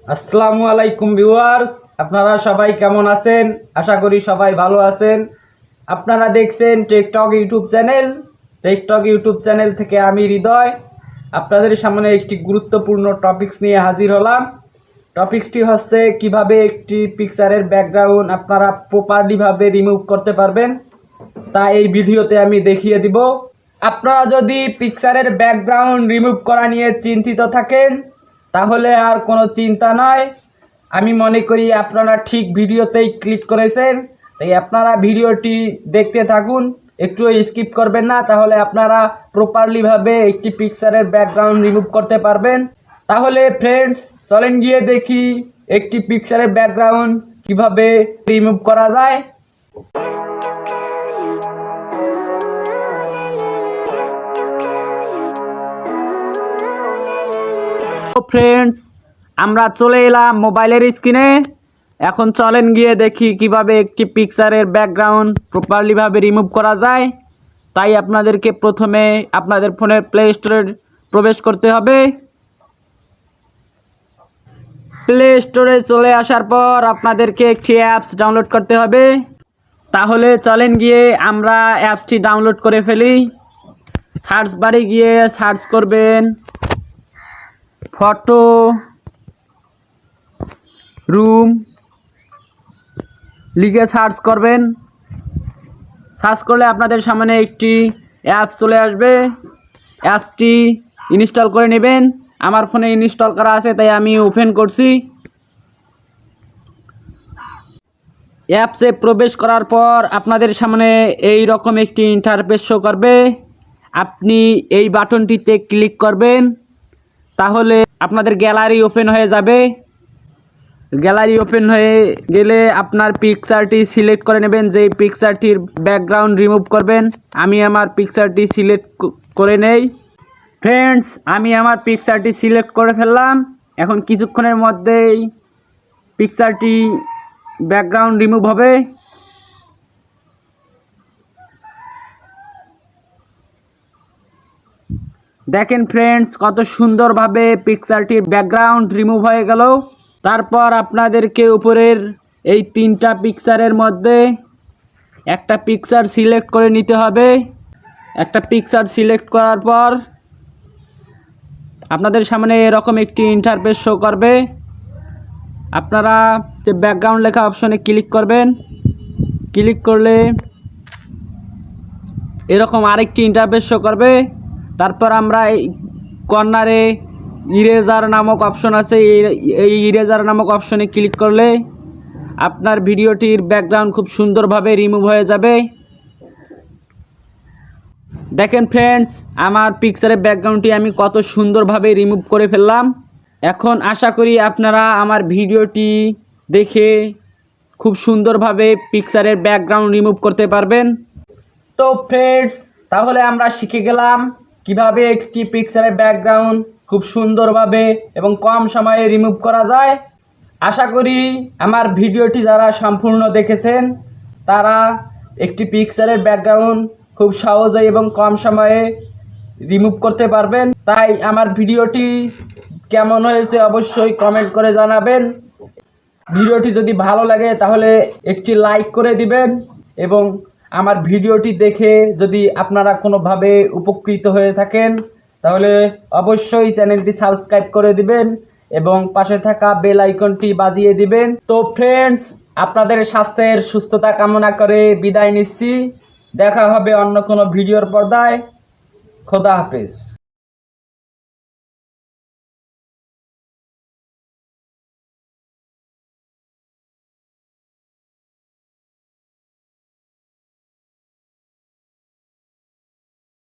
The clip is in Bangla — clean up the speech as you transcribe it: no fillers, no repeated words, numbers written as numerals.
আসসালামু আলাইকুম ভিউয়ার্স, আপনারা সবাই কেমন আছেন? আশা করি সবাই ভালো আছেন। আপনারা দেখছেন tech talk YouTube channel. Tech talk YouTube channel থেকে আমি হৃদয় আপনাদের সামনে একটি গুরুত্বপূর্ণ টপিকস নিয়ে হাজির হলাম। টপিকসটি হচ্ছে কিভাবে একটি পিকচারের ব্যাকগ্রাউন্ড আপনারা প্রপারলিভাবে রিমুভ করতে পারবেন, তা এই ভিডিওতে আমি দেখিয়ে দিব। আপনারা যদি পিকচারের ব্যাকগ্রাউন্ড রিমুভ করা নিয়ে চিন্তিত থাকেন তাহলে আর কোনো চিন্তা নয়। আমি মনে করি আপনারা ঠিক ভিডিওতেই ক্লিক করেছেন, তাই আপনারা ভিডিওটি দেখতে থাকুন, একটু স্কিপ করবেন না, তাহলে আপনারা প্রপারলিভাবে একটি পিকচারের ব্যাকগ্রাউন্ড রিমুভ করতে পারবেন। তাহলে ফ্রেন্ডস, চলেন গিয়ে দেখি একটি পিকচারের ব্যাকগ্রাউন্ড কিভাবে রিমুভ করা যায়। ফ্রেন্ডস, আমরা চলে এলাম মোবাইলের স্ক্রিনে। এখন চলেন গিয়ে দেখি কিভাবে একটি পিকচারের ব্যাকগ্রাউন্ড প্রপারলিভাবে রিমুভ করা যায়। তাই আপনাদেরকে প্রথমে আপনাদের ফোনের প্লে স্টোরে প্রবেশ করতে হবে। প্লে স্টোরে চলে আসার পর আপনাদেরকে একটি অ্যাপস ডাউনলোড করতে হবে। তাহলে চলেন গিয়ে আমরা অ্যাপসটি ডাউনলোড করে ফেলি। সার্চ বারে গিয়ে সার্চ করবেন ফটো রুম, লিখে সার্চ করবেন। সার্চ করলে আপনাদের সামনে একটি অ্যাপস চলে আসবে। অ্যাপসটি ইনস্টল করে নেবেন। আমার ফোনে ইনস্টল করা আছে তাই আমি ওপেন করছি। অ্যাপসে প্রবেশ করার পর আপনাদের সামনে এই রকম একটি ইন্টারফেস শো করবে। আপনি এই বাটনটিতে ক্লিক করবেন, তাহলে আপনাদের গ্যালারি ওপেন হয়ে যাবে। গ্যালারি ওপেন হয়ে গেলে আপনার পিকচারটি সিলেক্ট করে নেবেন, যেই পিকচারটির ব্যাকগ্রাউন্ড রিমুভ করবেন। আমি আমার পিকচারটি সিলেক্ট করে নেই। ফ্রেন্ডস, আমি আমার পিকচারটি সিলেক্ট করে ফেললাম। এখন কিছুক্ষণের মধ্যেই পিকচারটি ব্যাকগ্রাউন্ড রিমুভ হবে। দেখেন ফ্রেন্ডস, কত সুন্দরভাবে পিকচারটির ব্যাকগ্রাউন্ড রিমুভ হয়ে গেল। তারপর আপনাদেরকে উপরের এই তিনটা পিকচারের মধ্যে একটা পিকচার সিলেক্ট করে নিতে হবে। একটা পিকচার সিলেক্ট করার পর আপনাদের সামনে এরকম একটি ইন্টারফেস শো করবে। আপনারা যে ব্যাকগ্রাউন্ড লেখা অপশনে ক্লিক করবেন। ক্লিক করলে এরকম আরেকটি ইন্টারফেস শো করবে। তারপর আমরা এই কর্নারে ইরেজার নামক অপশন আছে, এই ইরেজার নামক অপশনে ক্লিক করলে আপনার ভিডিওটির ব্যাকগ্রাউন্ড খুব সুন্দরভাবে রিমুভ হয়ে যাবে। দেখেন ফ্রেন্ডস, আমার পিকচারের ব্যাকগ্রাউন্ডটি আমি কত সুন্দরভাবে রিমুভ করে ফেললাম। এখন আশা করি আপনারা আমার ভিডিওটি দেখে খুব সুন্দরভাবে পিকচারের ব্যাকগ্রাউন্ড রিমুভ করতে পারবেন। তো ফ্রেন্ডস, তাহলে আমরা শিখে গেলাম কিভাবে একটি পিকচারের ব্যাকগ্রাউন্ড খুব সুন্দরভাবে এবং কম সময়ে রিমুভ করা যায়। আশা করি আমার ভিডিওটি যারা সম্পূর্ণ দেখেছেন তারা একটি পিকচারের ব্যাকগ্রাউন্ড খুব সহজে এবং কম সময়ে রিমুভ করতে পারবেন। তাই আমার ভিডিওটি কেমন হয়েছে অবশ্যই কমেন্ট করে জানাবেন। ভিডিওটি যদি ভালো লাগে তাহলে একটি লাইক করে দিবেন এবং আমার ভিডিওটি দেখে যদি আপনারা কোনোভাবে উপকৃত হয়ে থাকেন তাহলে অবশ্যই চ্যানেলটি সাবস্ক্রাইব করে দিবেন এবং পাশে থাকা বেল আইকনটি বাজিয়ে দিবেন। তো ফ্রেন্ডস, আপনাদের স্বাস্থ্যের সুস্থতা কামনা করে বিদায় নিচ্ছি। দেখা হবে অন্য কোনো ভিডিওর পর্দায়। খোদা হাফেজ।